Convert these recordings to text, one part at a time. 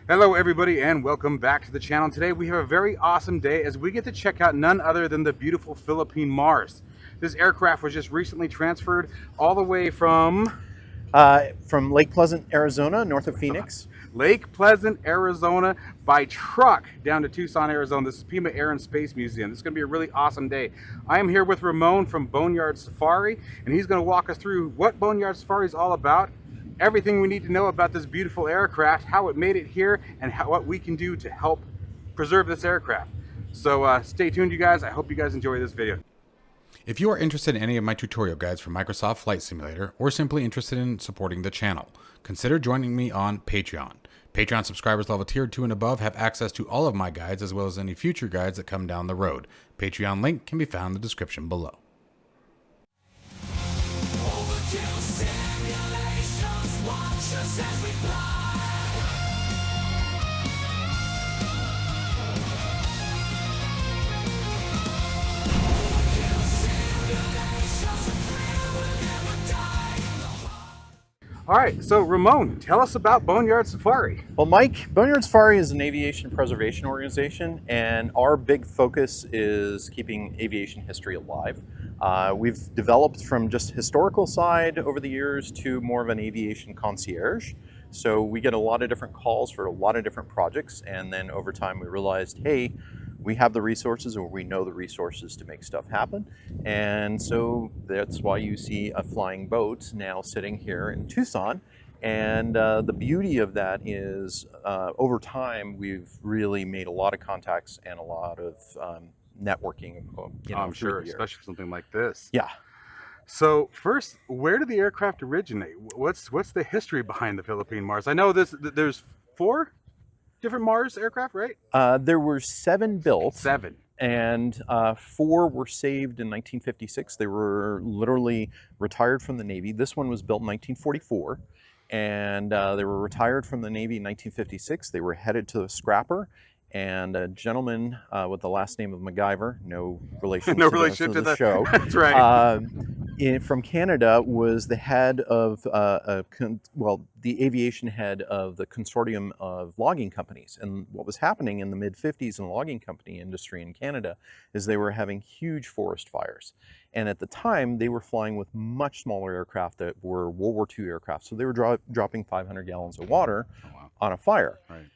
Hello everybody and welcome back to the channel. Today we have a very awesome day as we get to check out none other than the beautiful Philippine Mars. This aircraft was just recently transferred all the way from Lake Pleasant, Arizona, north of Phoenix. Lake Pleasant, Arizona by truck down to Tucson, Arizona. This is Pima Air and Space Museum. This is going to be a really awesome day. I am here with Ramon from Boneyard Safari, and he's going to walk us through what Boneyard Safari is all about, everything we need to know about this beautiful aircraft, how it made it here, and what we can do to help preserve this aircraft. So stay tuned, you guys. I hope you guys enjoy this video. If you are interested in any of my tutorial guides for Microsoft Flight Simulator, or simply interested in supporting the channel, consider joining me on Patreon. Patreon subscribers level tier 2 and above have access to all of my guides as well as any future guides that come down the road. Patreon link can be found in the description below. All right, so Ramon, tell us about Boneyard Safari. Well, Mike, Boneyard Safari is an aviation preservation organization, and our big focus is keeping aviation history alive. We've developed from just historical side over the years to more of an aviation concierge. So we get a lot of different calls for a lot of different projects, and then over time we realized, hey, we have the resources, or we know the resources to make stuff happen. And so that's why you see a flying boat now sitting here in Tucson. And the beauty of that is over time, we've really made a lot of contacts and a lot of networking. I'm sure, especially something like this. Yeah. So first, where did the aircraft originate? What's the history behind the Philippine Mars? I know there's 4 different Mars aircraft, right? There were 7 built. 7. And 4 were saved in 1956. They were literally retired from the Navy. This one was built in 1944. And they were retired from the Navy in 1956. They were headed to the scrapper. And a gentleman with the last name of MacGyver, no relation no to relation to the show. That's right. From Canada, was the head of, the aviation head of the consortium of logging companies. And what was happening in the mid-50s in the logging company industry in Canada is they were having huge forest fires. And at the time, they were flying with much smaller aircraft that were World War II aircraft. So they were dropping 500 gallons of water on a fire. Right.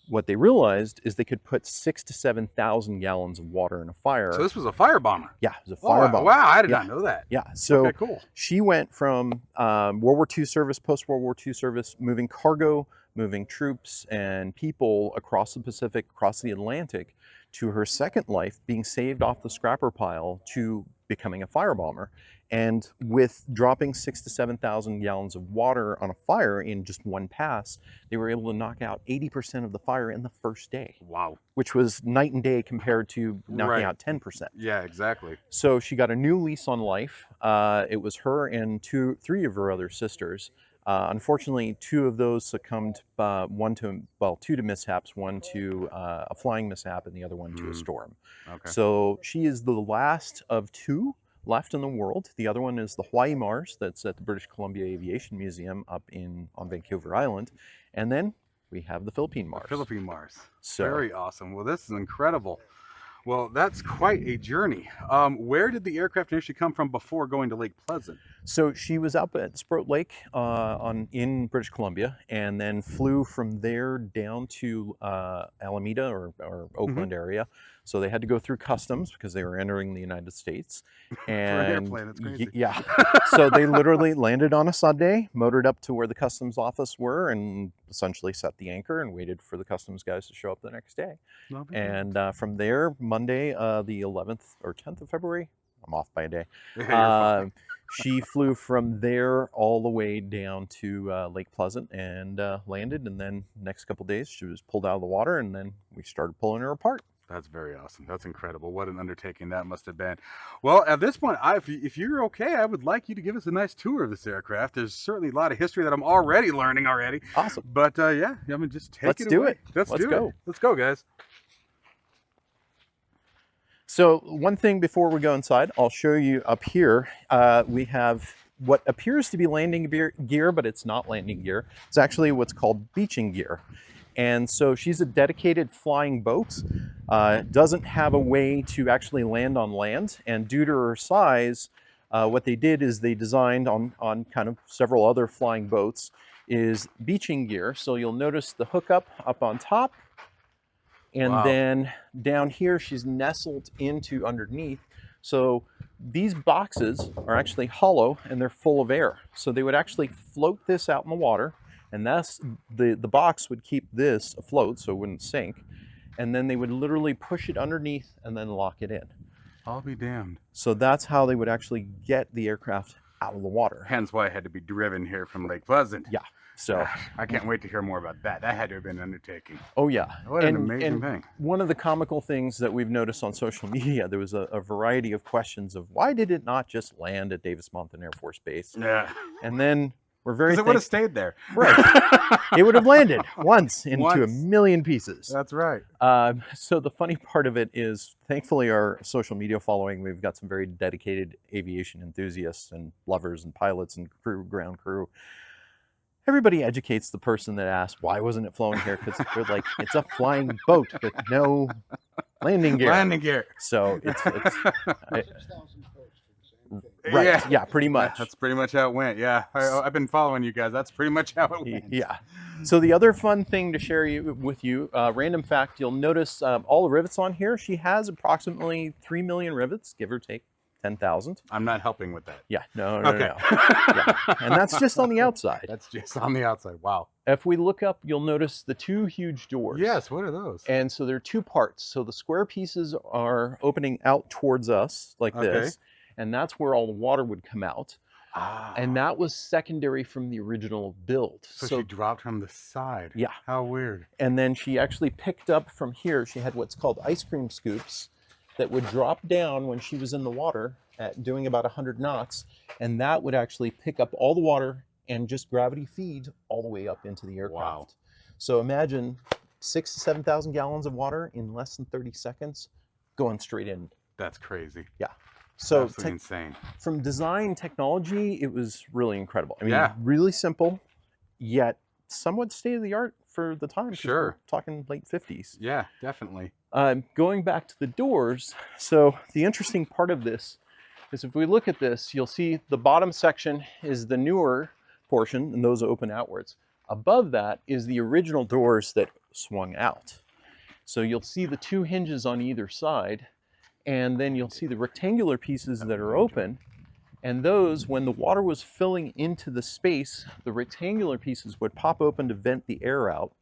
What they realized is they could put 6,000 to 7,000 gallons of water in a fire. So this was a fire bomber? Yeah, it was a fire bomber. Wow, I did not know that. Yeah, so okay, cool. She went from World War II service, post-World War II service, moving cargo, moving troops and people across the Pacific, across the Atlantic, to her second life, being saved off the scrapper pile to becoming a fire bomber. And with dropping 6,000 to 7,000 gallons of water on a fire in just one pass, they were able to knock out 80% of the fire in the first day. Wow. Which was night and day compared to knocking out 10%. Yeah, exactly. So she got a new lease on life. It was her and 3 of her other sisters. Unfortunately, 2 of those succumbed, 2 to mishaps, 1 to a flying mishap, and the other one to a storm. Okay. So she is the last of 2 left in the world. The other one is the Hawaii Mars that's at the British Columbia Aviation Museum up on Vancouver Island. And then we have the Philippine Mars. The Philippine Mars. So, very awesome. Well, this is incredible. Well, that's quite a journey. Where did the aircraft initially come from before going to Lake Pleasant? So she was up at Sprout Lake in British Columbia, and then flew from there down to Alameda or Oakland area. So they had to go through customs because they were entering the United States. And for an airplane, that's crazy. Yeah. So they literally landed on a Sunday, motored up to where the customs office were, and essentially set the anchor and waited for the customs guys to show up the next day. And from there, Monday, the 11th or 10th of February, I'm off by a day. She flew from there all the way down to Lake Pleasant and landed. And then next couple days, she was pulled out of the water, and then we started pulling her apart. That's very awesome. That's incredible. What an undertaking that must have been. Well, at this point, if you're okay, I would like you to give us a nice tour of this aircraft. There's certainly a lot of history that I'm already learning already. Awesome. But yeah, I mean, just take Let's it do away. it. Let's do go. it. Let's go, guys. So one thing before we go inside, I'll show you up here. We have what appears to be landing gear, but it's not landing gear. It's actually what's called beaching gear. And so she's a dedicated flying boat, doesn't have a way to actually land on land. And due to her size, what they did is they designed on kind of several other flying boats is beaching gear. So you'll notice the hookup up on top. And Wow. then down here, she's nestled into underneath. So these boxes are actually hollow and they're full of air. So they would actually float this out in the water, and that's the box would keep this afloat so it wouldn't sink. And then they would literally push it underneath and then lock it in. I'll be damned. So that's how they would actually get the aircraft out of the water. Hence why I had to be driven here from Lake Pleasant. Yeah. So I can't wait to hear more about that. That had to have been an undertaking. oh yeah. What an amazing thing. One of the comical things that we've noticed on social media, there was a variety of questions of why did it not just land at Davis-Monthan Air Force Base? Yeah. And then we're very Because it would have stayed there. right. It would have landed once into a Once. million pieces. That's right. So the funny part of it is, thankfully, our social media following, we've got some very dedicated aviation enthusiasts and lovers and pilots and crew, ground crew. Everybody educates the person that asked, why wasn't it flowing here? Because they're like, it's a flying boat with no landing gear. Landing gear. So it's 6,000 folks for the same thing. right. Yeah, pretty much. That's pretty much how it went. Yeah. I've been following you guys. That's pretty much how it went. Yeah. So the other fun thing to share with you, random fact, you'll notice all the rivets on here. She has approximately 3 million rivets, give or take 10,000. I'm not helping with that. Yeah, no. Okay. Yeah. And that's just on the outside. That's just on the outside. Wow. If we look up, you'll notice the two huge doors. Yes. What are those? And so there are two parts. So the square pieces are opening out towards us like this, and that's where all the water would come out. Ah. And that was secondary from the original build. So she dropped from the side. Yeah. How weird. And then she actually picked up from here. She had what's called ice cream scoops that would drop down when she was in the water at doing about 100 knots. And that would actually pick up all the water and just gravity feed all the way up into the aircraft. Wow. So imagine 6,000 to 7,000 gallons of water in less than 30 seconds going straight in. That's crazy. Yeah. So Absolutely insane. from design technology, it was really incredible. I mean, Yeah. really simple, yet somewhat state of the art for the time. 'cause Sure. we're talking late 50s. Yeah, definitely. Going back to the doors, so the interesting part of this is if we look at this, you'll see the bottom section is the newer portion, and those open outwards. Above that is the original doors that swung out. So you'll see the two hinges on either side, and then you'll see the rectangular pieces that are open. And those, when the water was filling into the space, the rectangular pieces would pop open to vent the air out.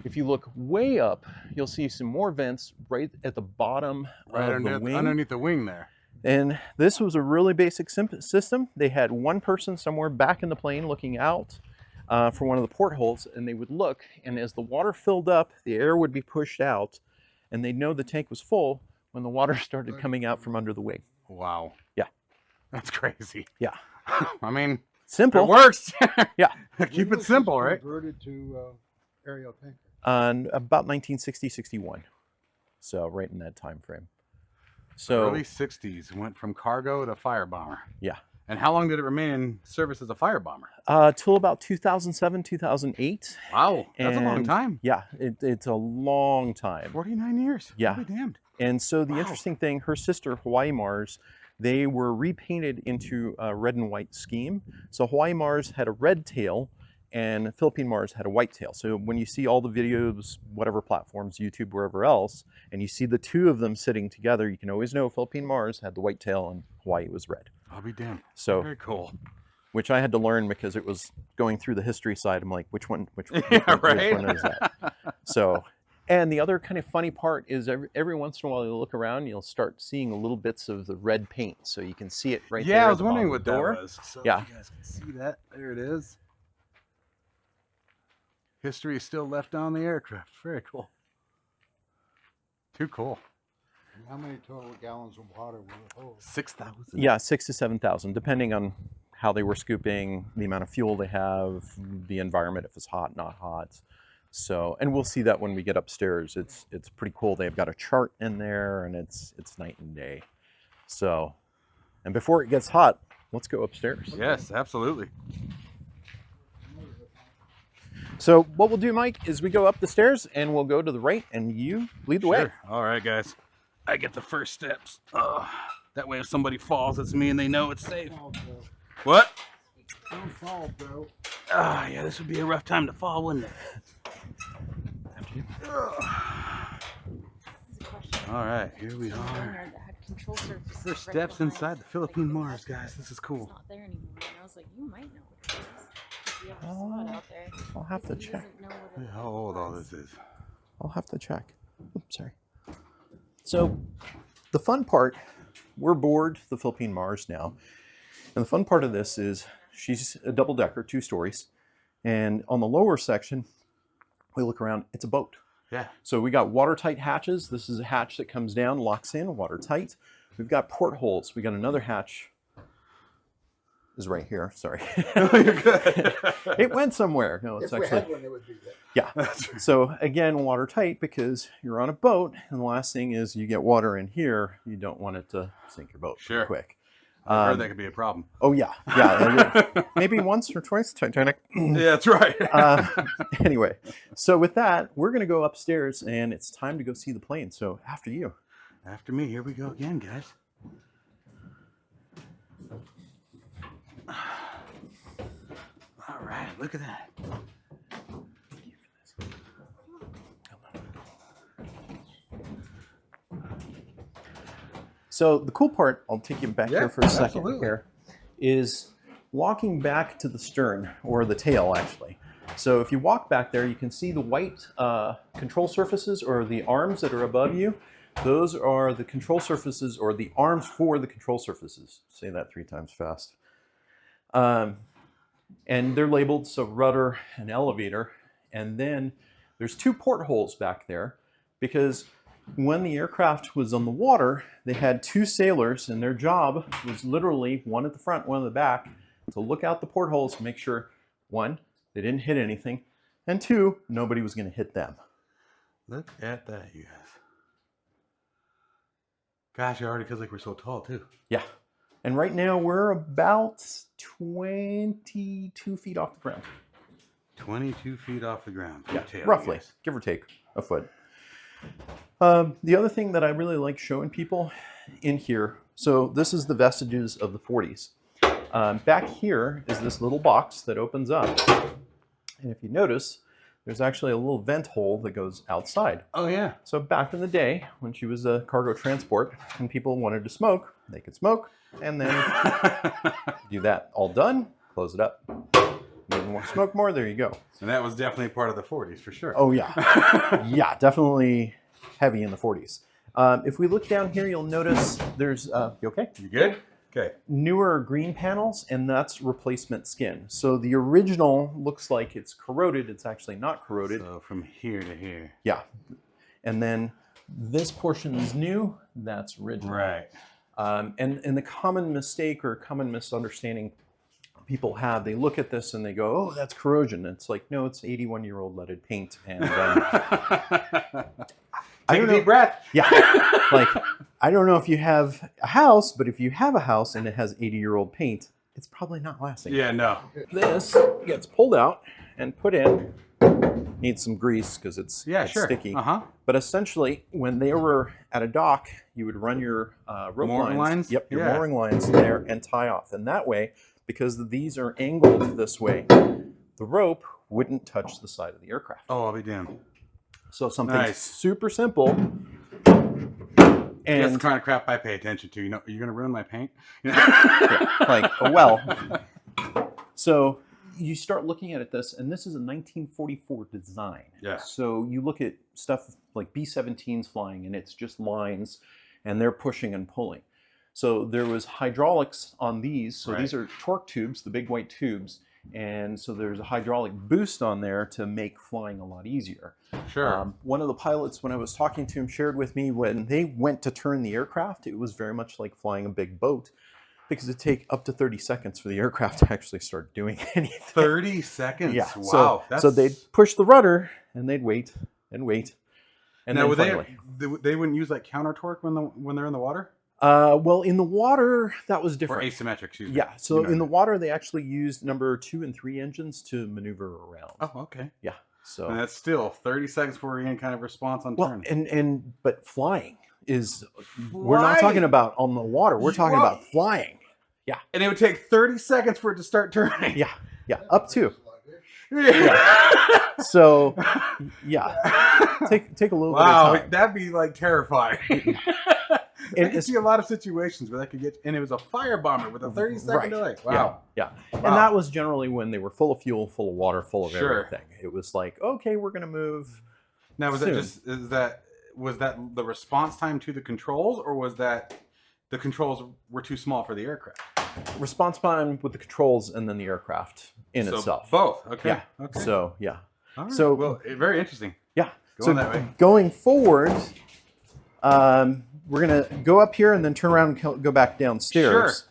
If you look way up, you'll see some more vents right at the bottom Right of the wing. underneath the wing there. And this was a really basic system. They had one person somewhere back in the plane looking out for one of the portholes, and they would look, and as the water filled up, the air would be pushed out, and they'd know the tank was full when the water started coming out from under the wing. Wow. Yeah. That's crazy. Yeah. I mean, Simple. it works. Yeah. Keep When it was simple, this right? Converted to aerial tanker. About 1960, 61. So right in that time frame. So Early 60s went from cargo to fire bomber. yeah. And how long did it remain in service as a fire bomber? Till about 2007, 2008. Wow, that's a long And time. Yeah, it's a long time. 49 years. Yeah. I'll be damned. And so the Wow. interesting thing, her sister, Hawaii Mars, they were repainted into a red and white scheme. So Hawaii Mars had a red tail and Philippine Mars had a white tail. So when you see all the videos, whatever platforms, YouTube, wherever else, and you see the two of them sitting together, you can always know Philippine Mars had the white tail and Hawaii was red. I'll be damned. So, Very cool. which I had to learn because it was going through the history side. I'm like, which one Yeah, which one right. is that? So, and the other kind of funny part is every once in a while you look around, you'll start seeing little bits of the red paint. So you can see it right there. Yeah, I at was the wondering bottom what of the door. that was. So Yeah. if you guys can see that. There it is. History is still left on the aircraft. Very cool. Too cool. And how many total gallons of water will it hold? 6,000. Yeah, 6,000 to 7,000, depending on how they were scooping, the amount of fuel they have, the environment, if it's hot, not hot. So, and we'll see that when we get upstairs. It's pretty cool. They've got a chart in there, and it's night and day. So, and before it gets hot, let's go upstairs. Yes, absolutely. So what we'll do, Mike, is we go up the stairs and we'll go to the right and you lead the way. All right, guys. I get the first steps. That way if somebody falls, it's me and they know it's safe. What? Don't fall, bro. Yeah, this would be a rough time to fall, wouldn't it? All right, here we are. First steps inside the Philippine Mars, guys. This is cool. It's not there anymore. And I was like, you might know what it is. If you ever saw it out there. I'll have to He check. doesn't know what it How old all was. this is. I'll have to check. Oops, sorry. So the fun part, we're aboard the Philippine Mars now. And the fun part of this is she's a double decker, 2 stories. And on the lower section, we look around, it's a boat. Yeah. So we got watertight hatches. This is a hatch that comes down, locks in, watertight. We've got portholes. We got another hatch. Is right here. Sorry. You're good. It went somewhere. No, it's If we actually. had one, it would be there. Yeah. So again, watertight because you're on a boat, and the last thing is you get water in here. You don't want it to sink your boat Sure. quick. I heard that could be a problem. Oh yeah, yeah. Maybe once or twice, Titanic. Yeah, that's right. Anyway, so with that, we're gonna go upstairs, and it's time to go see the plane. So after you. After me, here we go again, guys. All right, look at that. So the cool part, I'll take you back Yeah, here for a second absolutely. here, is walking back to the stern, or the tail actually. So if you walk back there, you can see the white control surfaces, or the arms that are above you. Those are the control surfaces, or the arms for the control surfaces. Say that 3 times fast. And they're labeled, so rudder and elevator. And then there's 2 portholes back there, because when the aircraft was on the water, they had 2 sailors, and their job was literally, one at the front, one at the back, to look out the portholes to make sure, 1, they didn't hit anything, and 2, nobody was going to hit them. Look at that, you guys. Gosh, it already feels like we're so tall, too. Yeah. And right now we're about 22 feet off the ground. 22 feet off the ground. Yeah, Tail, roughly, yes. give or take a foot. The other thing that I really like showing people in here, so this is the vestiges of the 40s. Back here is this little box that opens up. And if you notice, there's actually a little vent hole that goes outside. Oh, yeah. So back in the day, when she was a cargo transport and people wanted to smoke, they could smoke and then do that. All done, close it up. You want to smoke more? There you go. And that was definitely part of the 40s, for sure. Oh, yeah. Yeah, definitely heavy in the 40s. If we look down here, you'll notice there's, you okay? You good? Okay. Newer green panels, and that's replacement skin. So the original looks like it's corroded. It's actually not corroded. So from here to here. Yeah. And then this portion is new. That's original. Right. And the common mistake or common misunderstanding people have, they look at this and they go, oh, that's corrosion. It's like, no, it's 81-year-old leaded paint. And Take a deep breath. Yeah. Like, I don't know if you have a house, but if you have a house and it has 80-year-old paint, it's probably not lasting. Yeah, no. This gets pulled out and put in. Needs some grease because it's Sure. sticky. Uh-huh. But essentially, when they were at a dock, you would run your rope Mooring lines? Yep, your Yeah. mooring lines there and tie off. And that way, because these are angled this way, the rope wouldn't touch the side of the aircraft. Oh, I'll be damned. So something Nice. super simple. That's the And kind of crap I pay attention to. You know, you're going to ruin my paint? like, oh, well. So you start looking at this, and this is a 1944 design. Yeah. So you look at stuff like B-17s flying, and it's just lines, and they're pushing and pulling. So there was hydraulics on these. So Right. these are torque tubes, the big white tubes. And so there's a hydraulic boost on there to make flying a lot easier. Sure. One of the pilots, when I was talking to him, shared with me when they went to turn the aircraft, it was very much like flying a big boat because it'd take up to 30 seconds for the aircraft to actually start doing anything. 30 seconds? Yeah. Wow. So they'd push the rudder and they'd wait and wait. And now, then would finally. they wouldn't use like counter torque when they're in the water? Well, in the water, that was Or different. asymmetric, excuse me. Yeah, so You in the know. water, they actually used number 2 and 3 engines to maneuver around. Oh, okay. Yeah, so And that's still 30 seconds before you get kind of response on well, turn. but flying is we're not talking about on the water. We're talking Whoa. about flying. And it would take 30 seconds for it to start turning. Yeah, up to. Yeah. So, yeah, take a little Wow, bit of time. that'd be like terrifying. I can it's- see a lot of situations where that could get, and it was a fire bomber with a 30-second Right. delay. Wow. Yeah. And Wow. that was generally when they were full of fuel, full of water, full of Sure. everything. It was like, okay, we're going to move. Now, was Soon. was that the response time to the controls, or was that the controls were too small for the aircraft? Response time with the controls and then the aircraft in So itself. both. Okay. Yeah. Okay. So, yeah. All right. so- well, very interesting. Yeah. Going that way. Going forward, we're going to go up here and then turn around and go back downstairs.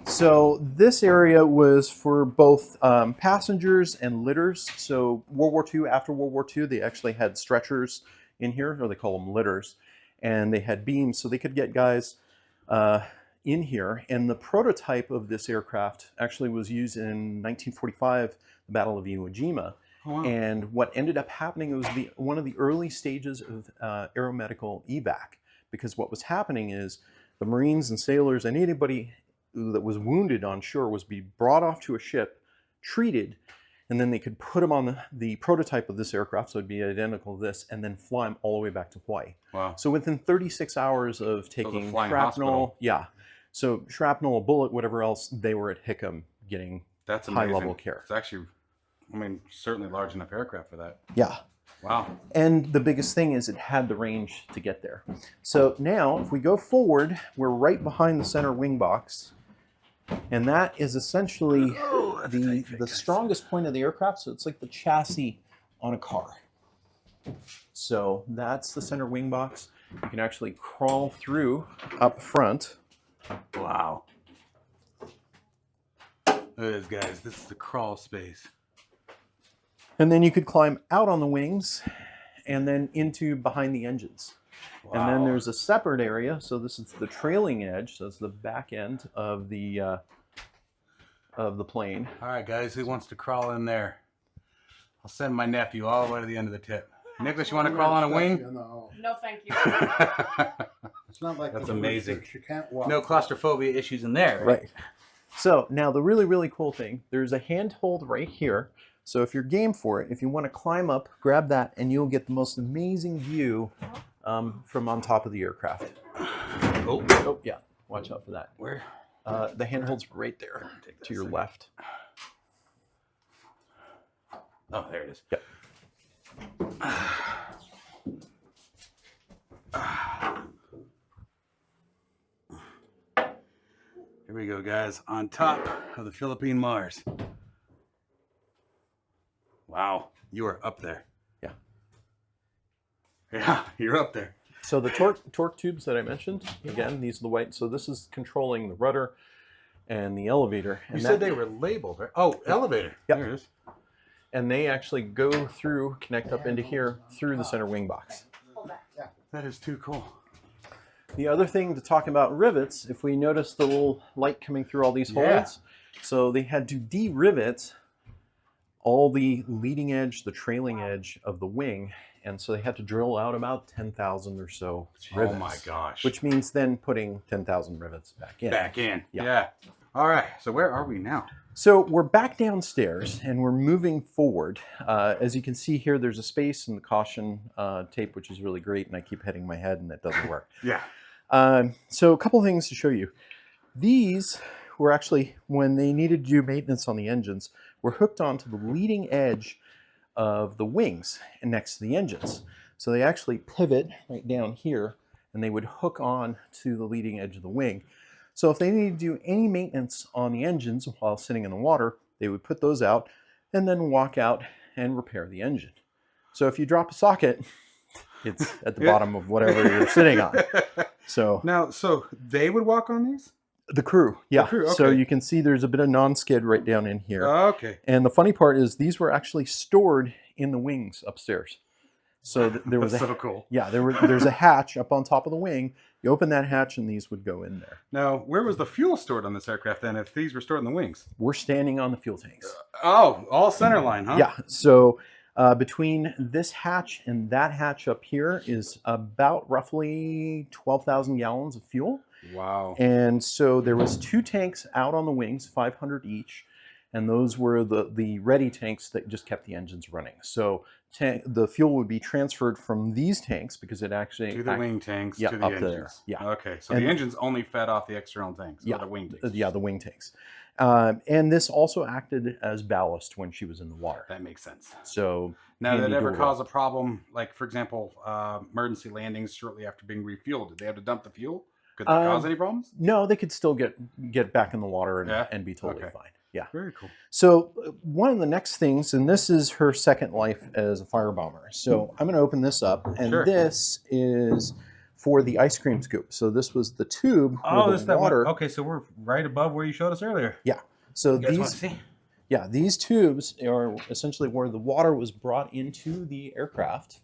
So this area was for both passengers and litters. So World War II, after World War II, they actually had stretchers in here, or they call them litters, and they had beams so they could get guys in here. And the prototype of this aircraft actually was used in 1945, the Battle of Iwo Jima. Oh, wow. And what ended up happening was one of the early stages of aeromedical evac, because what was happening is the Marines and sailors and anybody that was wounded on shore was be brought off to a ship, treated, and then they could put them on the prototype of this aircraft, so it'd be identical to this, and then fly them all the way back to Hawaii. Wow. So within 36 hours of taking flying shrapnel, hospital. so shrapnel, a bullet, whatever else, they were at Hickam getting That's amazing. high-level care. It's actually, I mean, certainly large enough aircraft for that. Yeah. Wow. And the biggest thing is it had the range to get there. So now, if we go forward, we're right behind the center wing box. And that is essentially the strongest point of the aircraft. So it's like the chassis on a car. So that's the center wing box. You can actually crawl through up front. Wow. Look at this, guys. This is the crawl space. And then you could climb out on the wings and then into behind the engines. Wow. And then there's a separate area. So this is the trailing edge. So it's the back end of the plane. All right, guys. Who wants to crawl in there? I'll send my nephew all the way to the end of the tip. Nicholas, you want to crawl on a wing? No, No, thank you. it's not like That's the amazing. ballistics. You can't walk. No claustrophobia issues in there, right? Right. So now the really, really cool thing, there's a handhold right here. So if you're game for it, if you want to climb up, grab that and you'll get the most amazing view from on top of the aircraft. Oh, Oh, yeah. Watch out for that. where? The handhold's right there Take that to your second. left. Oh, there it is. Yep. Here we go, guys. On top of the Philippine Mars. Wow, you are up there. Yeah. Yeah, you're up there. So the torque tubes that I mentioned, again, these are the white. So this is controlling the rudder and the elevator. You And said that- they were labeled, right? Oh, elevator. Yep. There it is. and they actually go through, connect up into here through the center wing box. Hold that. That is too cool. The other thing to talk about rivets, if we notice the little light coming through all these Yeah. holes, so they had to de-rivet all the leading edge, the trailing edge of the wing, and so they had to drill out about 10,000 or so rivets. Oh my gosh. Which means then putting 10,000 rivets back in. Back in. Yeah. Yeah. All right. So where are we now? So we're back downstairs and we're moving forward. As you can see here, there's a space in the caution tape, which is really great, and I keep hitting my head and it doesn't work. Yeah. So a couple things to show you. These were actually, when they needed to do maintenance on the engines, were hooked onto the leading edge of the wings and next to the engines. So they actually pivot right down here and they would hook on to the leading edge of the wing. So if they needed to do any maintenance on the engines while sitting in the water, they would put those out and then walk out and repair the engine. So if you drop a socket, it's at the bottom of whatever you're sitting on. So Now, so they would walk on these? the crew, yeah. crew, So okay. you can see there's a bit of non-skid right down in here. Okay. And the funny part is these were actually stored in the wings upstairs. So there was That's so cool. Yeah, there's a hatch up on top of the wing. You open that hatch and these would go in there. Now, where was the fuel stored on this aircraft then if these were stored in the wings? We're standing on the fuel tanks. Oh, all center line, huh? Yeah, so between this hatch and that hatch up here is about roughly 12,000 gallons of fuel. Wow. And so there was 2 tanks out on the wings, 500 each, and those were the ready tanks that just kept the engines running. So the fuel would be transferred from these tanks because it actually to the wing tanks, yeah, to the up engines. there. Yeah. Okay, so And the engines only fed off the external tanks, yeah, or the wing tanks. Yeah, the wing tanks. And this also acted as ballast when she was in the water. That makes sense. So now, did it ever dual cause role. a problem? Like, for example, emergency landings shortly after being refueled. Did they have to dump the fuel? Could that cause any problems? No, they could still get back in the water and, Yeah? and be totally Okay. fine. Yeah. Very cool. So one of the next things, and this is her second life as a fire bomber. So I'm going to open this up, and Sure. this is for the ice cream scoop. So this was the tube Oh, where this the that water. one. Okay, so we're right above where you showed us earlier. Yeah. So You guys want to these, see? yeah, these tubes are essentially where the water was brought into the aircraft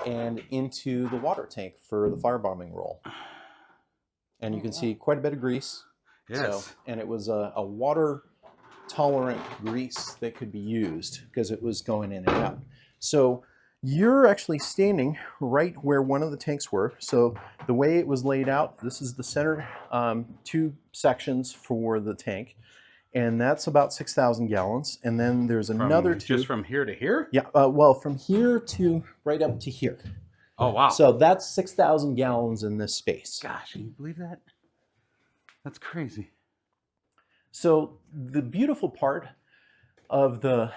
and into the water tank for the firebombing roll. And you can see quite a bit of grease. Yes. So, and it was a water tolerant grease that could be used because it was going in and out. So you're actually standing right where one of the tanks were. So the way it was laid out, this is the center 2 sections for the tank. And that's about 6,000 gallons. And then there's another tube. Just from here to here? Yeah, well, from here to right up to here. Oh, wow. So that's 6,000 gallons in this space. Gosh, can you believe that? That's crazy. So the beautiful part of the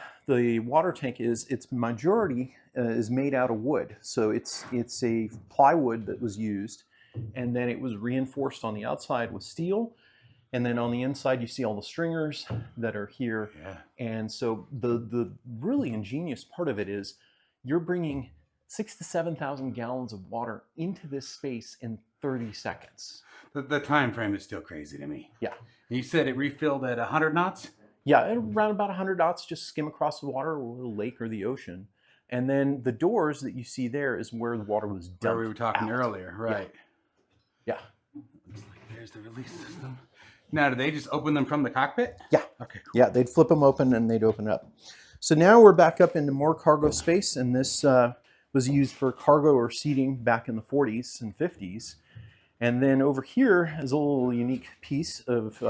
water tank is its majority is made out of wood. So it's a plywood that was used, and then it was reinforced on the outside with steel. And then on the inside, you see all the stringers that are here. Yeah. And so the really ingenious part of it is you're bringing 6,000 to 7,000 gallons of water into this space in 30 seconds. The time frame is still crazy to me. Yeah. You said it refilled at 100 knots? Yeah, around about 100 knots, just skim across the water or the lake or the ocean. And then the doors that you see there is where the water was dumped Where we were talking out. earlier, right. Yeah. Looks like there's the release system. Now, do they just open them from the cockpit? Yeah. Okay, cool. Yeah, they'd flip them open and they'd open up. So now we're back up into more cargo space, and this was used for cargo or seating back in the 40s and 50s. And then over here is a little unique piece of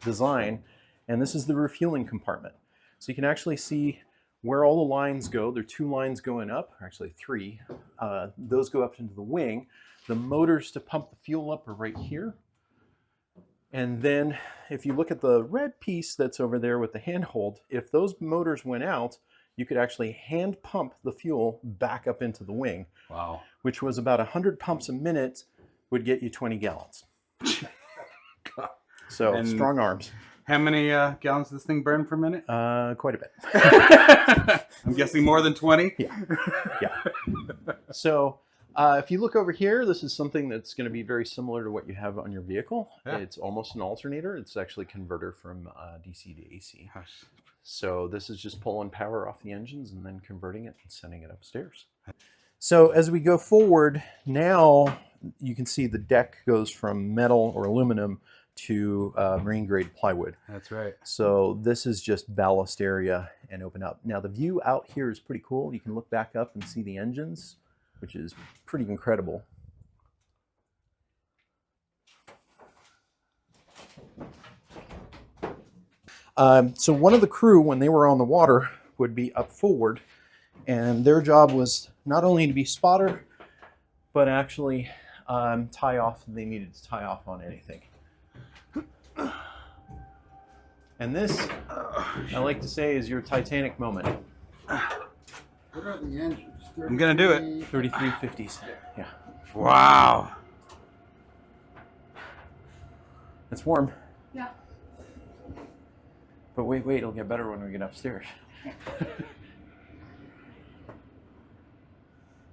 design, and this is the refueling compartment. So you can actually see where all the lines go. There are 2 lines going up, or actually 3. Those go up into the wing. The motors to pump the fuel up are right here. And then if you look at the red piece that's over there with the handhold, if those motors went out, you could actually hand pump the fuel back up into the wing, Wow. which was about 100 pumps a minute would get you 20 gallons. So And strong arms. How many gallons does this thing burn per minute? Quite a bit. I'm guessing more than 20? Yeah. So if you look over here, this is something that's going to be very similar to what you have on your vehicle. Yeah. It's almost an alternator. It's actually a converter from DC to AC. Gosh. So this is just pulling power off the engines and then converting it and sending it upstairs. So as we go forward, now you can see the deck goes from metal or aluminum to marine grade plywood. That's right. So this is just ballast area and open up. Now the view out here is pretty cool. You can look back up and see the engines, which is pretty incredible. So one of the crew, when they were on the water, would be up forward, and their job was not only to be spotter, but actually tie off. They needed to tie off on anything. And this, I like to say, is your Titanic moment. What are the engines? I'm gonna do it. 3350s. Yeah. Wow. It's warm. Yeah. But wait, it'll get better when we get upstairs.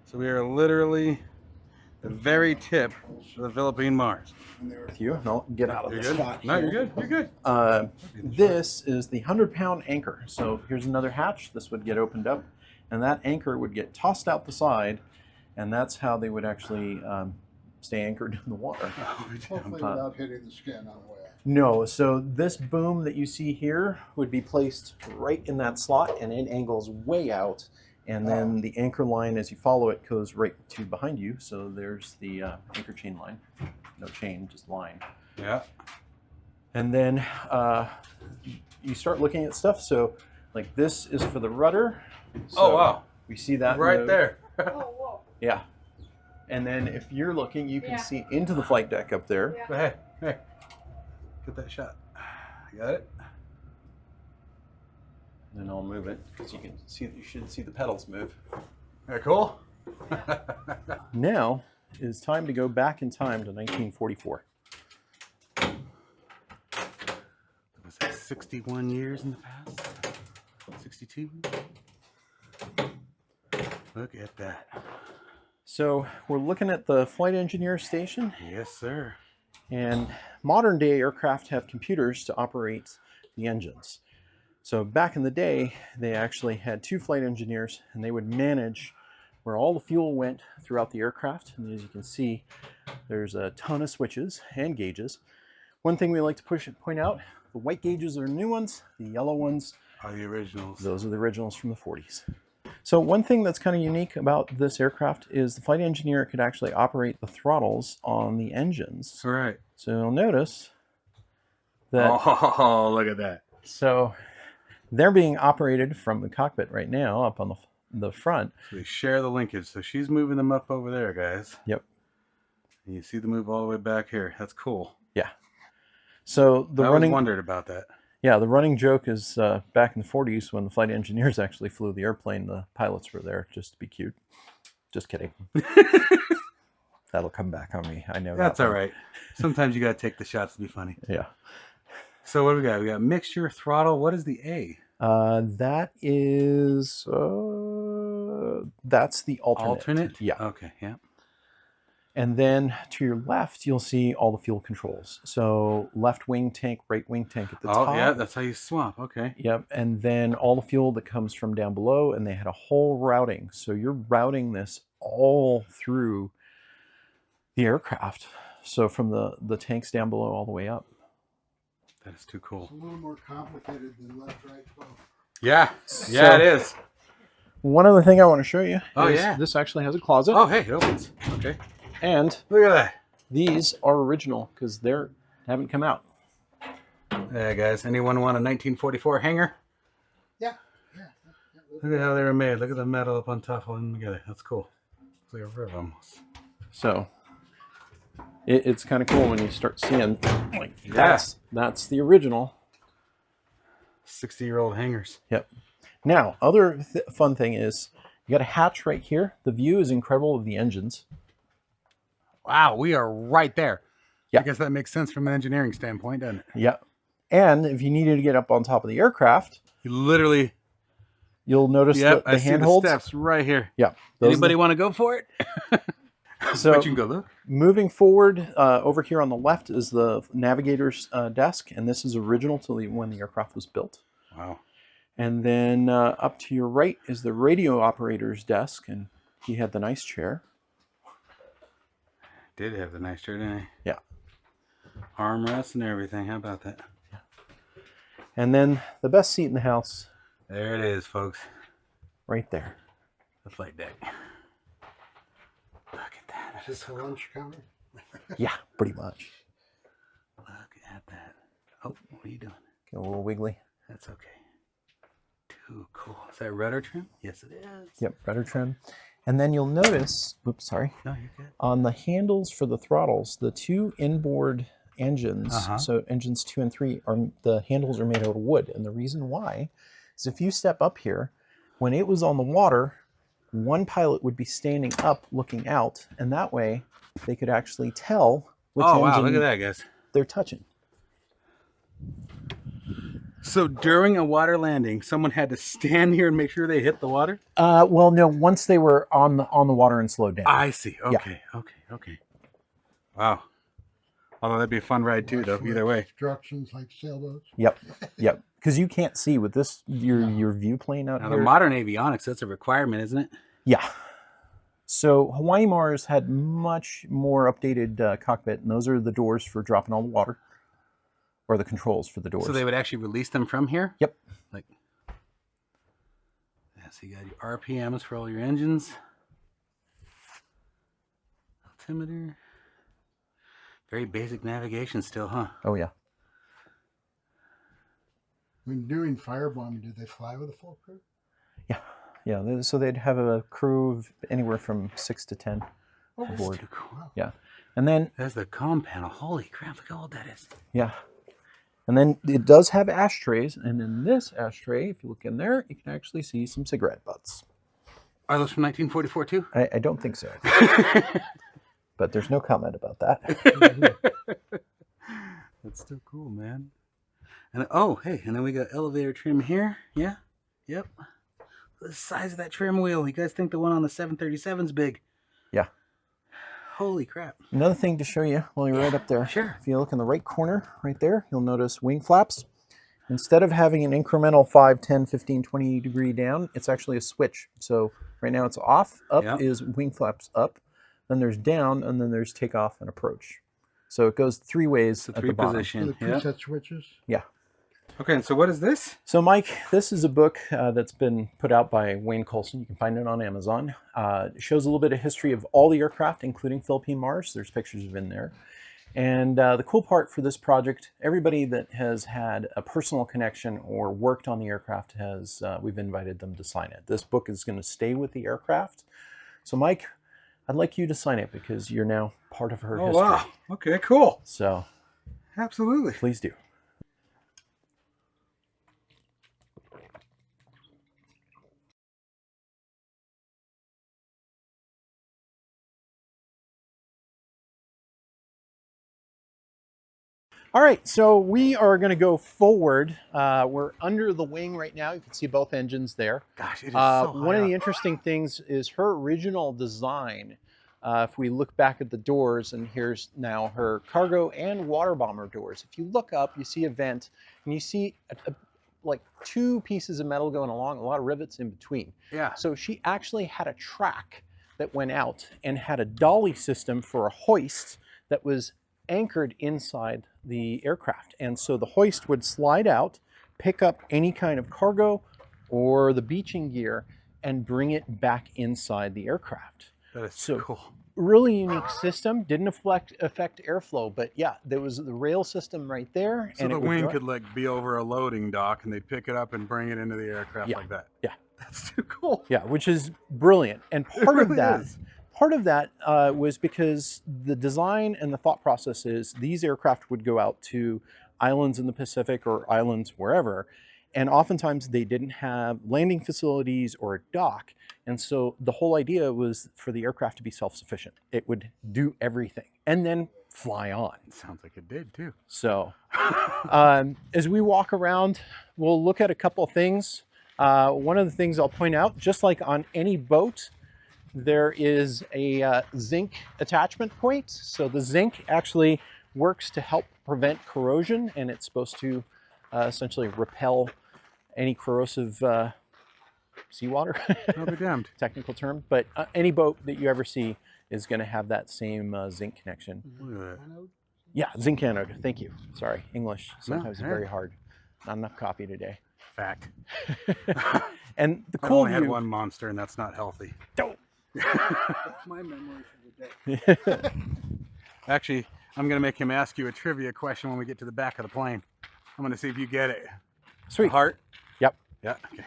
So we are literally the very tip of the Philippine Mars. With you, and I'll get out of You're this good? spot. No, you're good. You're good. This is the 100-pound anchor. So here's another hatch. This would get opened up, and that anchor would get tossed out the side, and that's how they would actually stay anchored in the water. Hopefully without hitting the skin on the way out. No, so this boom that you see here would be placed right in that slot, and it angles way out, and then the anchor line, as you follow it, goes right to behind you. So there's the anchor chain line. No chain, just line. Yeah. And then you start looking at stuff. So like this is for the rudder. So Oh, wow. we see that Right move. there. Oh, whoa. Yeah. And then if you're looking, you can Yeah. see into the flight deck up there. Yeah. Go ahead. Hey, get that shot. You got it? And then I'll move it because you can see, you should see the pedals move. Yeah, cool. Now is time to go back in time to 1944. Was that 61 years in the past? 62? Look at that. So we're looking at the flight engineer station, Yes, sir. and modern day aircraft have computers to operate the engines. So back in the day, they actually had 2 flight engineers, and they would manage where all the fuel went throughout the aircraft. And as you can see, there's a ton of switches and gauges. One thing we like to point out, the white gauges are new ones, the yellow ones, Are the originals. those are the originals from the 40s. So one thing that's kind of unique about this aircraft is the flight engineer could actually operate the throttles on the engines. That's right. So you'll notice that Oh, look at that. so they're being operated from the cockpit right now up on the front. So they share the linkage. So she's moving them up over there, guys. Yep. And you see the move all the way back here. That's cool. Yeah. So the I always running wondered about that. yeah, the running joke is back in the 40s when the flight engineers actually flew the airplane, the pilots were there just to be cute. Just kidding. That'll come back on me. I know That's that all one. right. Sometimes you got to take the shots to be funny. Yeah. So what do we got? We got mixture, throttle. What is the A? That is that's the alternate. Yeah. Okay. Yeah. And then to your left, you'll see all the fuel controls. So left wing tank, right wing tank at the Oh, top. yeah. That's how you swap. Okay. Yep. And then all the fuel that comes from down below, and they had a whole routing. So you're routing this all through the aircraft. So from the tanks down below all the way up. That is too cool. It's a little more complicated than left, right, both. Yeah. So- Yeah, it is. One other thing I want to show you Oh, is yeah. this actually has a closet. Oh, hey, it opens. Okay. And Look at that. these are original because they haven't come out. Yeah, guys. Anyone want a 1944 hanger? Yeah. Look at how they were made. Look at the metal up on top holding them together. That's cool. It's like a riv almost. So it's kind of cool when you start seeing like Yeah. that's the original. 60-year-old hangers. Yep. Now, other fun thing is you got a hatch right here. The view is incredible of the engines. Wow, we are right there. Yeah. I guess that makes sense from an engineering standpoint, doesn't it? Yeah. And if you needed to get up on top of the aircraft, You literally, you'll notice yep, the I see the handholds. steps right here. Yeah. those are Anybody want to go for it? So But you can go look. moving forward, over here on the left is the navigator's desk, and this is original to when the aircraft was built. Wow. And then up to your right is the radio operator's desk, and he had the nice chair. Did have the nice chair, didn't he? Yeah. Armrest and everything. How about that? And then the best seat in the house, There it is, folks. right there. The flight deck. Look at that. Is this a lunch counter? Yeah, pretty much. Look at that. Oh, what are you doing? Get a little wiggly. That's okay. Too cool. Is that rudder trim? Yes, it is. Yep, rudder trim. And then you'll notice, oops, sorry, No, you're good. on the handles for the throttles, the 2 inboard engines, Uh-huh. so engines 2 and 3, the handles are made out of wood. And the reason why is if you step up here, when it was on the water, one pilot would be standing up looking out, and that way they could actually tell which Oh, wow. engine Look at that, guys. they're touching. So during a water landing, someone had to stand here and make sure they hit the water? Well, no, once they were on the water and slowed down. I see. Okay. Okay. Wow. Although that'd be a fun ride too, though, either way. Instructions like sailboats. Yep. because you can't see with this your view plane out Now, here. the modern avionics, that's a requirement, isn't it? Yeah. So Hawaii Mars had much more updated cockpit, and those are the doors for dropping all the water, or the controls for the doors. So they would actually release them from here? Yep. Like, yeah, so you got your RPMs for all your engines. Altimeter. Very basic navigation still, huh? Oh, yeah. When doing firebombing, do they fly with a full crew? Yeah. Yeah. So they'd have a crew of anywhere from 6 to 10 aboard. That's too cool. Yeah. And then, There's the comm panel. Holy crap, look how old that is. yeah. And then it does have ashtrays. And in this ashtray, if you look in there, you can actually see some cigarette butts. Are those from 1944 too? I don't think so. But there's no comment about that. That's still cool, man. And oh, hey, and then we got elevator trim here. Yeah, yep. The size of that trim wheel. You guys think the one on the 737's big? Yeah. Holy crap. Another thing to show you while you're right up there. Sure. If you look in the right corner right there, you'll notice wing flaps. Instead of having an incremental 5, 10, 15, 20 degree down, it's actually a switch. So right now it's off. Up Yep. is wing flaps up. Then there's down, and then there's takeoff and approach. So it goes 3 ways at Three the bottom. The position. Yeah. preset switches? Yeah. Okay, and so what is this? So Mike, this is a book that's been put out by Wayne Coulson. You can find it on Amazon. It shows a little bit of history of all the aircraft, including Philippine Mars. There's pictures of it in there. And the cool part for this project, everybody that has had a personal connection or worked on the aircraft has, we've invited them to sign it. This book is going to stay with the aircraft. So Mike, I'd like you to sign it because you're now part of her history. Wow. Okay, cool. So Absolutely. please do. All right, so we are going to go forward. We're under the wing right now. You can see both engines there. Gosh, it is so high One of the up. interesting things is her original design. If we look back at the doors, and here's now her cargo and water bomber doors. If you look up, you see a vent, and you see like 2 pieces of metal going along, a lot of rivets in between. Yeah. So she actually had a track that went out and had a dolly system for a hoist that was anchored inside the aircraft. And so the hoist would slide out, pick up any kind of cargo or the beaching gear, and bring it back inside the aircraft. That is So cool. really unique system. Didn't affect airflow, but yeah, there was the rail system right there. So and the it would wing go- could like be over a loading dock and they'd pick it up and bring it into the aircraft Yeah. like that. Yeah. That's too cool. Yeah, which is brilliant. And part of really that, is. was because the design and the thought process is these aircraft would go out to islands in the Pacific or islands wherever, and oftentimes they didn't have landing facilities or a dock. And so the whole idea was for the aircraft to be self-sufficient. It would do everything and then fly on. Sounds like it did too. So as we walk around, we'll look at a couple of things. One of the things I'll point out, just like on any boat, there is a zinc attachment point. So the zinc actually works to help prevent corrosion, and it's supposed to essentially repel any corrosive seawater, I'll be damned. technical term. But any boat that you ever see is going to have that same zinc connection. Look at that. Anode? Yeah, zinc anode. Thank you. Sorry, English sometimes is hey. very hard. Not enough coffee today. Fact. And the I cool only had view. one monster and that's not healthy. Don't. That's my memory for the day. Actually, I'm going to make him ask you a trivia question when we get to the back of the plane. I'm going to see if you get it. Sweet. Heart? Yep. Yeah, okay.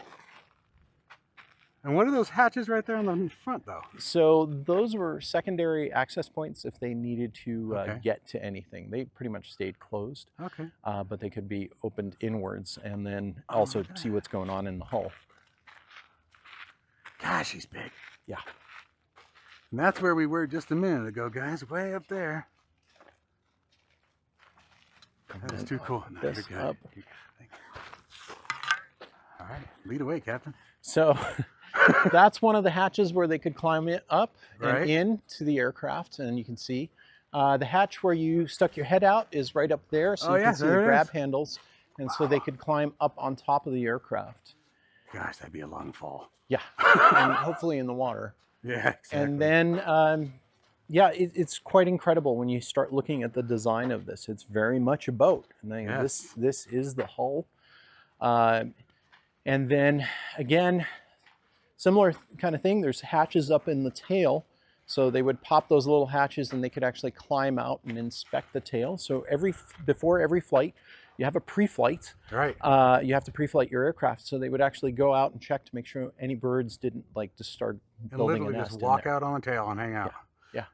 And what are those hatches right there on the front though? So those were secondary access points if they needed to Okay. get to anything. They pretty much stayed closed, Okay. but they could be opened inwards and then Oh, also okay. see what's going on in the hull. Gosh, he's big. Yeah. And that's where we were just a minute ago, guys. Way up there. That is too cool. No, This you're good. up. You're good. All right, lead away, Captain. So that's one of the hatches where they could climb it up Right. and in to the aircraft, and you can see the hatch where you stuck your head out is right up there. So Oh, you yeah, can see there the it grab is. handles and so they could climb up on top of the aircraft. Gosh, that'd be a long fall. Yeah, and hopefully in the water. Yeah, exactly. And then, yeah, it's quite incredible when you start looking at the design of this. It's very much a boat. And then Yes. this is the hull. And then again, similar kind of thing. There's hatches up in the tail. So they would pop those little hatches and they could actually climb out and inspect the tail. So before every flight, you have a pre-flight. Right. You have to pre-flight your aircraft. So they would actually go out and check to make sure any birds didn't like just start And building a literally nest just in walk there. out on the tail and hang out. Yeah.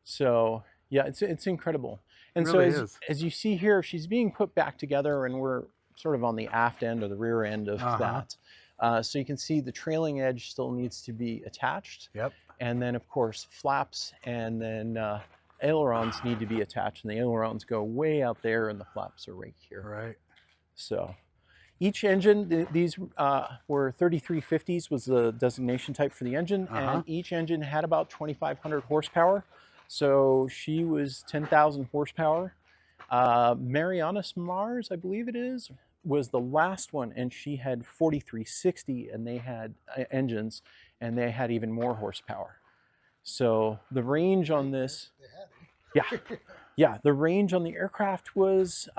So yeah, it's incredible. And Really so is. as you see here, she's being put back together, and we're sort of on the aft end or the rear end of that. So you can see the trailing edge still needs to be attached. Yep. And then of course flaps and then ailerons need to be attached, and the ailerons go way out there and the flaps are right here. Right. So each engine, these were 3350s was the designation type for the engine, and each engine had about 2,500 horsepower. So she was 10,000 horsepower. Marianas Mars, I believe it is, was the last one, and she had 4360, and they had engines, and they had even more horsepower. So the range on this, yeah, the range on the aircraft was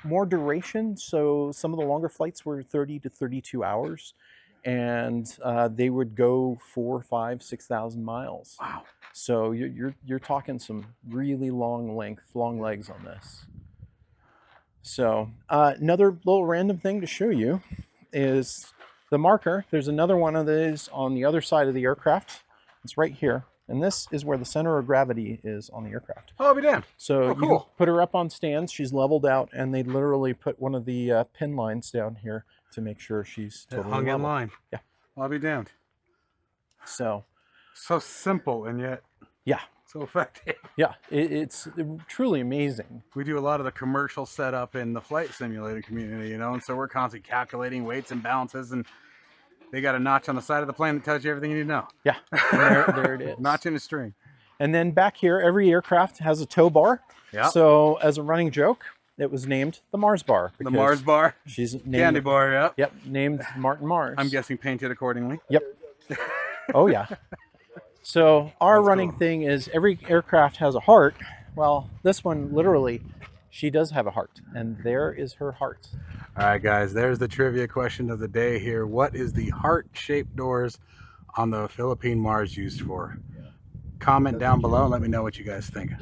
more duration. So some of the longer flights were 30 to 32 hours, and they would go 4,000, 5,000, 6,000 miles. Wow. So you're talking some really long legs on this. So another little random thing to show you is the marker. There's another one of these on the other side of the aircraft. It's right here. And this is where the center of gravity is on the aircraft. Oh, I'll be damned. So Oh, you cool. can put her up on stands. She's leveled out, and they literally put one of the pin lines down here to make sure she's It totally hung in level. line. Yeah. I'll be damned. So So simple and yet yeah, so effective. yeah, it's truly amazing. We do a lot of the commercial setup in the flight simulator community, you know, and so we're constantly calculating weights and balances, and they got a notch on the side of the plane that tells you everything you need to know. Yeah, and there it is. Notch in a string. And then back here, every aircraft has a tow bar. Yeah. So as a running joke, it was named the Mars bar. The Mars bar. She's named Candy bar, yeah. Yep, named Martin Mars. I'm guessing painted accordingly. Yep. Oh yeah. So our That's running cool. thing is every aircraft has a heart. Well, this one literally, she does have a heart, and there is her heart. All right, guys, there's the trivia question of the day here. What is the heart-shaped doors on the Philippine Mars used for? Comment down below and let me know what you guys think.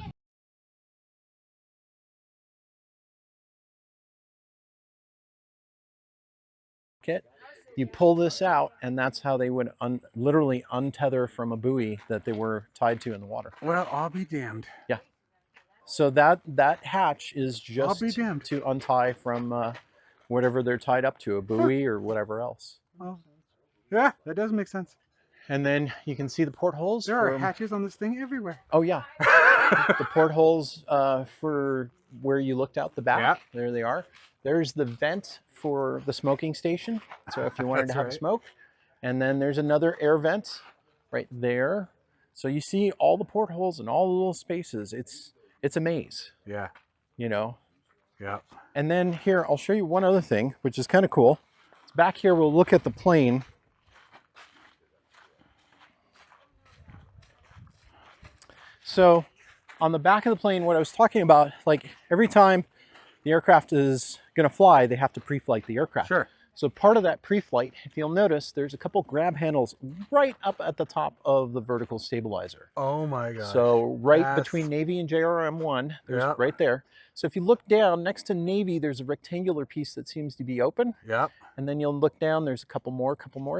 Kit. You pull this out, and that's how they would literally untether from a buoy that they were tied to in the water. Well, I'll be damned. Yeah. So that hatch is I'll just be damned. to untie from whatever they're tied up to, a buoy or whatever else. Well, yeah, that does make sense. And then you can see the portholes. There are hatches on this thing everywhere. Oh yeah, the portholes for where you looked out the back. Yeah. There they are. There's the vent for the smoking station. So if you wanted to That's have right. a smoke. And then there's another air vent right there. So you see all the portholes and all the little spaces. It's a maze, Yeah, you know. yeah. And then here, I'll show you one other thing, which is kind of cool. Back here, we'll look at the plane. So on the back of the plane, what I was talking about, like every time the aircraft is going to fly, they have to pre-flight the aircraft. Sure. So part of that pre-flight, if you'll notice, there's a couple grab handles right up at the top of the vertical stabilizer. Oh my God. So right That's- between Navy and JRM1, there's Yep. right there. So if you look down next to Navy, there's a rectangular piece that seems to be open. Yep. And then you'll look down, there's a couple more.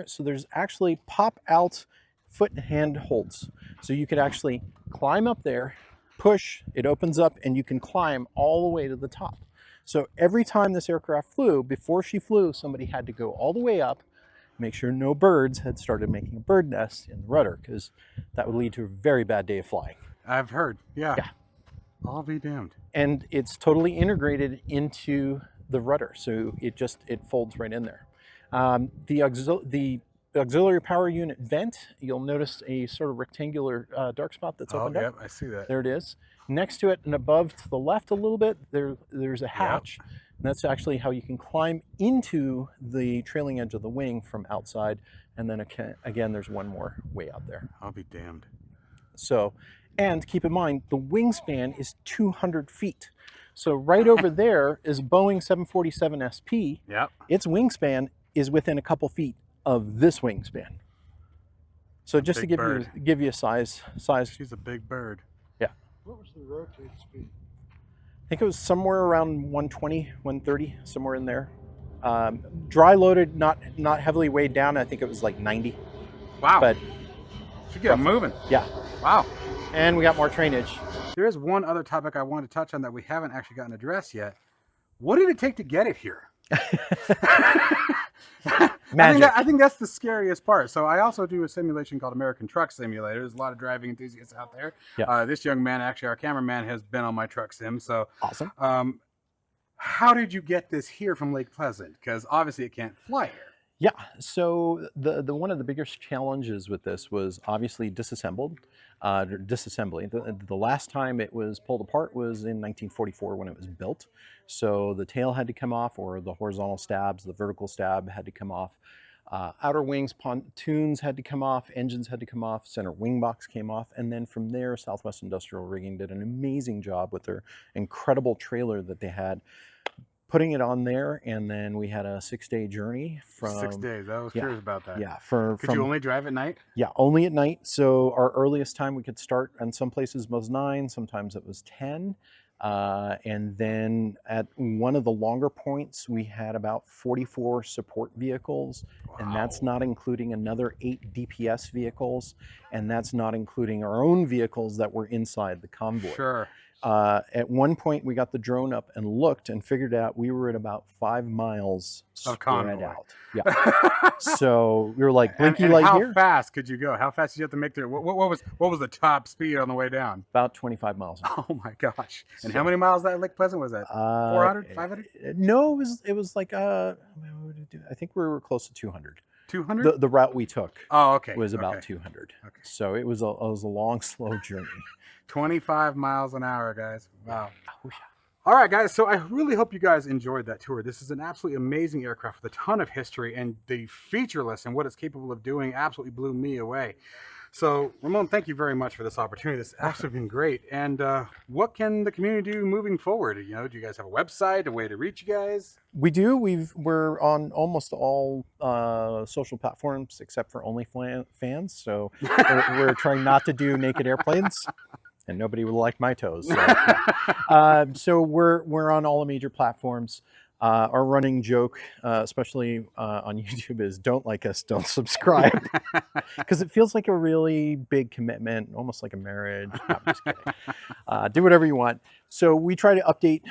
So there's actually pop out foot and hand holds. So you could actually climb up there, push, it opens up, and you can climb all the way to the top. So every time this aircraft flew, before she flew, somebody had to go all the way up, make sure no birds had started making a bird nest in the rudder, because that would lead to a very bad day of flying. I've heard. Yeah. Yeah. I'll be damned. And it's totally integrated into the rudder, so it folds right in there. The auxiliary power unit vent. You'll notice a sort of rectangular dark spot that's opened up. Yep, I see that. There it is. Next to it and above to the left a little bit, there's a hatch. And that's actually how you can climb into the trailing edge of the wing from outside. And then again, there's one more way out there. I'll be damned. So, and keep in mind, the wingspan is 200 feet. So right over there is Boeing 747 SP. Yep. Its wingspan is within a couple feet of this wingspan. So just to give you a size. She's a big bird. Yeah. What was the rotate speed? I think it was somewhere around 120, 130, somewhere in there. Dry loaded, not heavily weighed down. I think it was like 90. Wow. But she got moving. Yeah. Wow. And we got more trainage. There is one other topic I want to touch on that we haven't actually gotten addressed yet. What did it take to get it here? Magic. I think that's the scariest part. So I also do a simulation called American Truck Simulator. There's a lot of driving enthusiasts out there. Yeah. This young man, actually our cameraman, has been on my truck sim. So awesome. How did you get this here from Lake Pleasant? Because obviously it can't fly here. Yeah, so the one of the biggest challenges with this was obviously disassembly. The last time it was pulled apart was in 1944 when it was built. So the tail had to come off, or the horizontal stabs, the vertical stab had to come off. Outer wings, pontoons had to come off, engines had to come off, center wing box came off, and then from there, Southwest Industrial Rigging did an amazing job with their incredible trailer that they had, putting it on there, and then we had a 6-day journey from 6 days. I was curious about that. Yeah, could you only drive at night? Yeah, only at night. So our earliest time we could start, and some places was 9, sometimes it was 10. And then at one of the longer points, we had about 44 support vehicles, and that's not including another 8 DPS vehicles, and that's not including our own vehicles that were inside the convoy. Sure. At one point, we got the drone up and looked and figured out we were at about 5 miles spread out. Yeah. So we were like, blinky light how here. How fast could you go? How fast did you have to make there? What was the top speed on the way down? About 25 miles. Oh my gosh! And how many miles that Lake Pleasant was that? 400, 500? No, it was like I think we were close to 200. 200? The route we took. Oh, okay. Was about 200. Okay. So it was a long, slow journey. 25 miles an hour, guys. Wow. All right, guys. So I really hope you guys enjoyed that tour. This is an absolutely amazing aircraft with a ton of history, and the featureless and what it's capable of doing absolutely blew me away. So, Ramon, thank you very much for this opportunity. This has absolutely been great. And what can the community do moving forward? You know, do you guys have a website, a way to reach you guys? We do. We're on almost all social platforms except for OnlyFans. So we're trying not to do naked airplanes. And nobody will like my toes. So, so we're on all the major platforms. Our running joke, especially on YouTube, is don't like us, don't subscribe. Because it feels like a really big commitment, almost like a marriage. No, I'm just kidding. Do whatever you want. So we try to update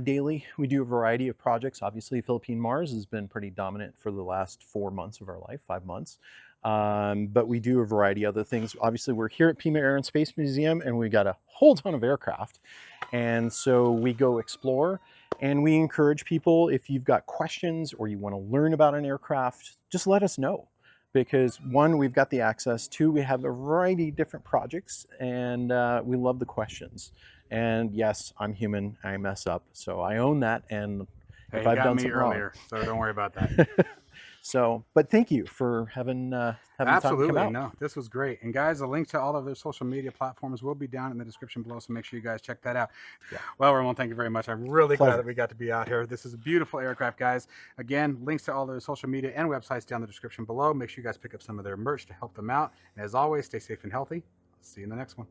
daily. We do a variety of projects. Obviously, Philippine Mars has been pretty dominant for the last 4 months of our life, 5 months. But we do a variety of other things. Obviously, we're here at Pima Air and Space Museum, and we got a whole ton of aircraft. And so we go explore, and we encourage people, if you've got questions or you want to learn about an aircraft, just let us know. Because 1, we've got the access. 2, we have a variety of different projects, and we love the questions. And yes, I'm human, I mess up, so I own that. And if I've done something earlier, so don't worry about that. So, but thank you for having Absolutely, time to come out. No, this was great. And guys, the link to all of their social media platforms will be down in the description below, so make sure you guys check that out. Yeah. Well, Ramon, thank you very much. I'm really glad that we got to be out here. This is a beautiful aircraft, guys. Again, links to all their social media and websites down in the description below. Make sure you guys pick up some of their merch to help them out. And as always, stay safe and healthy. See you in the next one.